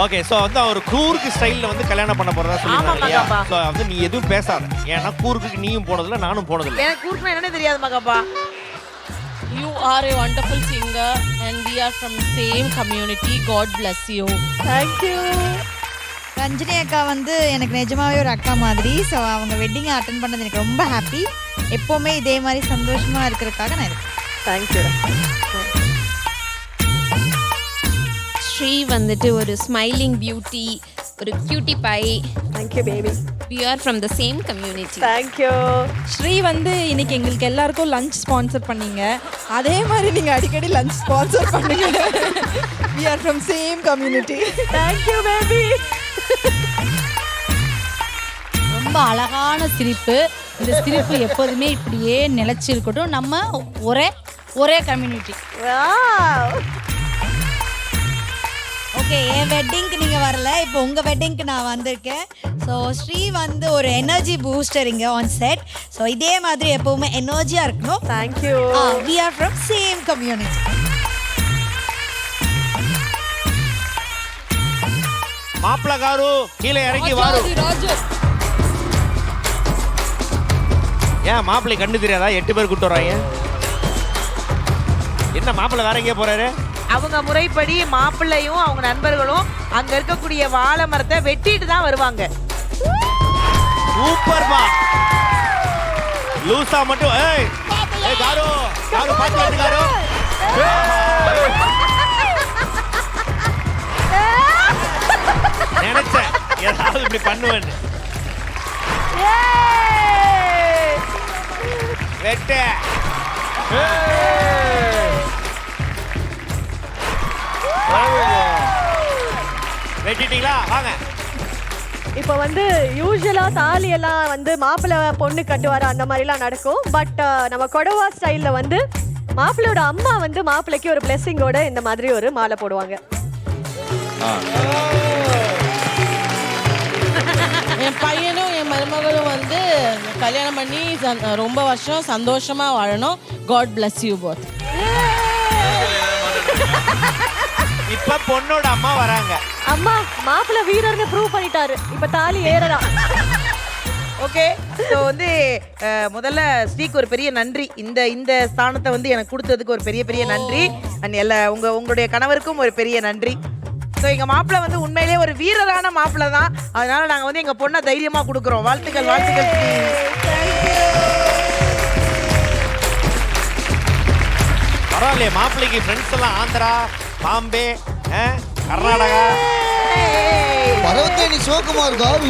Okay so வந்து அவர் கூர்க்கு ஸ்டைல்ல வந்து கல்யாணம் பண்ண போறதா சொல்லிருக்காங்க இல்லையா? சோ வந்து நீ எதுவும் பேசாத. ஏன்னா கூர்க்கு நீயும் போனதில்ல நானும் போனதில்ல. எனக்கு கூர்க்குனா என்னன்னே தெரியாது மகப்பா. You are a wonderful singer and we are from the same community. God bless you. Thank you. Ranjini அக்கா வந்து எனக்கு நிஜமாவே ஒரு அக்கா மாதிரி. ஸோ அவங்க வெட்டிங்கை அட்டன் பண்ணது எனக்கு ரொம்ப ஹாப்பி. எப்போவுமே இதே மாதிரி சந்தோஷமா இருக்கிறதுக்காக நான் இருக்கேன். தேங்க்யூ. ஸ்ரீ வந்துட்டு ஒரு ஸ்மைலிங் பியூட்டி, ஒரு cutie pie. Thank you baby. We are from the same community. Thank you. Sri வந்து இன்னைக்கு எங்களுக்கு எல்லாருக்கும் லஞ்ச் ஸ்பான்சர் பண்ணீங்க. அதே மாதிரி நீங்க அடிக்கடி லஞ்ச் ஸ்பான்சர் பண்ணுங்க. We are from same community. Thank you baby. ரொம்ப அழகான சிரிப்பு. இந்த சிரிப்பு எப்போதுமே இப்படியே நிலைச்சிருக்கட்டும். நம்ம ஒரே கம்யூனிட்டி. வாவ். ஓகே, என் வெட்டிங்க்கு நீங்கள் வரல, இப்போ உங்கள் வெட்டிங்க்கு நான் வந்திருக்கேன். ஸோ ஸ்ரீ வந்து ஒரு எனர்ஜி பூஸ்டர் இங்கே ஆன் செட். ஸோ இதே மாதிரி எப்போவுமே எனர்ஜியாக இருக்கணும். Thank you. We are from same community. மாப்பிள்ள காரு கீழே இறங்கி வாரு. ஏன் மாப்பிள்ளை கண்டு தெரியாதா? 8 பேர் கூட்டு வராங்க. என்ன மாப்பிள்ளை வேற எங்கேயே போறாரு? அவங்க முறைப்படி மாப்பிள்ளையும் அவங்க நண்பர்களும் அங்க இருக்கக்கூடிய வாழை மரத்தை வெட்டிட்டு தான் வருவாங்க. சூப்பர் பா. லூசா மட்டும் ஏய் காரு பாத்து வந்து காரு. நினைச்சேன் ஏதாவது இப்படி பண்ணுவேன்னு. வெட்டு. வெட்டிட்டீங்களா? வாங்க. இப்போ வந்து யூஸ்வலா தாலி எல்லாம் வந்து மாப்பிள்ளை பொண்ணு கட்டுவாரு அந்த மாதிரிலாம் நடக்கும். பட் நம்ம கொடவா ஸ்டைலில் வந்து மாப்பிள்ளையோட அம்மா வந்து மாப்பிள்ளைக்கு ஒரு பிளெஸிங்கோட இந்த மாதிரி ஒரு மாலை போடுவாங்க. என் பையனும் என் மருமகளும் வந்து கல்யாணம் பண்ணி ரொம்ப வருஷம் சந்தோஷமா வாழணும். God bless you both. இப்ப பொண்ணோட அம்மா வராங்க. அம்மா மாப்பிள்ளை வீரர்னு ப்ரூவ் பண்ணிட்டாரு. இப்ப தாலி ஏறலாம். ஓகே, ஸோ வந்து முதல்ல ஸ்ரீக்கு ஒரு பெரிய நன்றி. இந்த ஸ்தானத்தை வந்து எனக்கு கொடுத்ததுக்கு ஒரு பெரிய நன்றி. அண்ட் உங்களுடைய கணவருக்கும் ஒரு பெரிய நன்றி. ஸோ எங்கள் மாப்பிள்ளை வந்து உண்மையிலேயே ஒரு வீரரான மாப்பிள்ளை தான். அதனால நாங்கள் வந்து எங்கள் பொண்ணை தைரியமாக கொடுக்குறோம். வாழ்த்துக்கள். பரவாயில்லையே, மாப்பிள்ளைக்கு ஃப்ரெண்ட்ஸ் எல்லாம் ஆந்திரா, பாம்பே, கர்நாடகா. பரவத்தேனி சிவகுமார் காரு.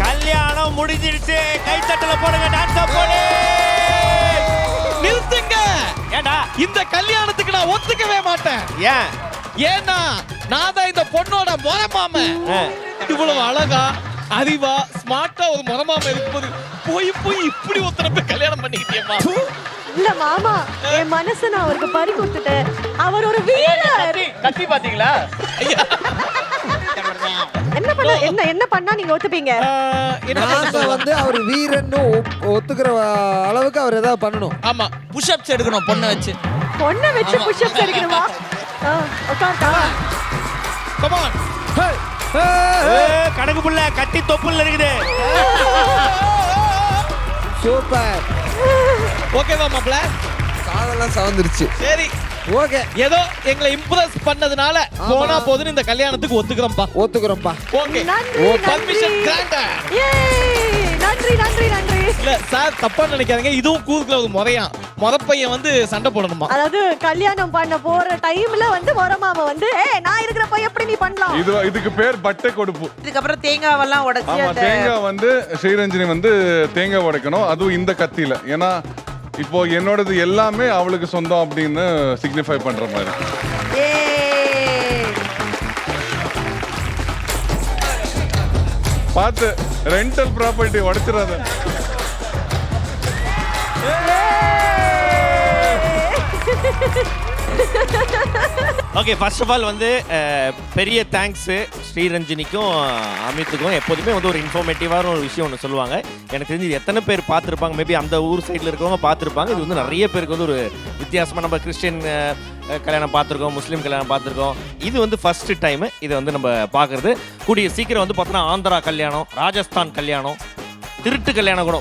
கல்யாணம் முடிஞ்சிருச்சு. கைத்தட்டல போடுங்க, டான்ஸ் போடு. நிறுத்துங்க. ஏண்டா இந்த கல்யாணத்துக்கு நான் ஒத்துக்கவே மாட்டேன். ஏன்? ஏன்னா நான் தான் இந்த பொண்ணோட முறமாம. இவ்வளவு அழகா அறிவா ஸ்மார்ட்டா ஒரு முறமாம இருக்கும்போது போய் இப்படி ஒருத்தனை போய் கல்யாணம் பண்ணிக்கிட்டேமா? இல்ல மாமா, என் மனசை நான் அவருக்கு பறி கொடுத்துட்டேன். அவர் ஒரு வீரர். கத்தி பாத்தீங்களா? என்ன பண்ணா நீங்க ஒத்துப்பீங்க? நாங்க வந்து அவர் வீரன்னு ஒத்துக்கிற அளவுக்கு அவர் ஏதாவது பண்ணணும். ஆமா, புஷ்அப்ஸ் எடுக்கணும் பொண்ணை வச்சு. பொண்ணை வச்சு புஷ்அப்ஸ் எடுக்கணுமா? உட்கார்ந்தா. Come on. கணக்கு புள்ள கட்டி தொப்புல இருக்குது. சூப்பர். ஓகேவா மாப்ள? காதெல்லாம் சவந்துருச்சு. சரி ஓகே, ஏதோ எங்களை இம்ப்ரெஸ் பண்ணதுனால போனா போதுன்னு இந்த கல்யாணத்துக்கு ஒத்துக்கிறோம்ப்பா. Okay, permission granted. நன்றி. இல்ல சார், தப்பா நினைக்காதீங்க. இதுவும் கூர்க்குல ஒரு முறப்பையன் வந்து சண்டை போடணுமா? அதாவது கல்யாணம் பண்ண போற டைம்ல வந்து முறமாம வந்து நான் இருக்கிறப்ப எப்படி நீ பண்ணலாம்? இதுக்கு பேர் பட்டை கொடுப்பு. இதுக்கப்புறம் தேங்காவெல்லாம் உடைச்சி தேங்காய் வந்து ஸ்ரீரஞ்சனி வந்து தேங்காய் உடைக்கணும். அதுவும் இந்த கத்தியில. ஏன்னா இப்போ என்னோடது எல்லாமே அவளுக்கு சொந்தம் அப்படின்னு சிக்னிஃபை பண்ற மாதிரி. பார்த்து ரெண்டல் ப்ராப்பர்ட்டி உடைச்சிடாத. ஓகே, ஃபர்ஸ்ட் ஆஃப் ஆல் வந்து பெரிய தேங்க்ஸு ஸ்ரீரஞ்சினிக்கும் அமித்துக்கும். எப்போதுமே வந்து ஒரு இன்ஃபார்மேட்டிவான ஒரு விஷயம் ஒன்று சொல்லுவாங்க. எனக்கு தெரிஞ்சு இது எத்தனை பேர் பார்த்துருப்பாங்க, மேபி அந்த ஊர் சைடில் இருக்கவங்க பார்த்துருப்பாங்க. இது வந்து நிறைய பேருக்கு வந்து ஒரு வித்தியாசமாக, நம்ம கிறிஸ்டின் கல்யாணம் பார்த்துருக்கோம், முஸ்லீம் கல்யாணம் பார்த்துருக்கோம். இது வந்து ஃபஸ்ட்டு டைமு இதை வந்து நம்ம பார்க்குறது. கூடிய சீக்கிரம் வந்து பார்த்தோன்னா ஆந்திரா கல்யாணம், ராஜஸ்தான் கல்யாணம், திருட்டு கல்யாணம் கூட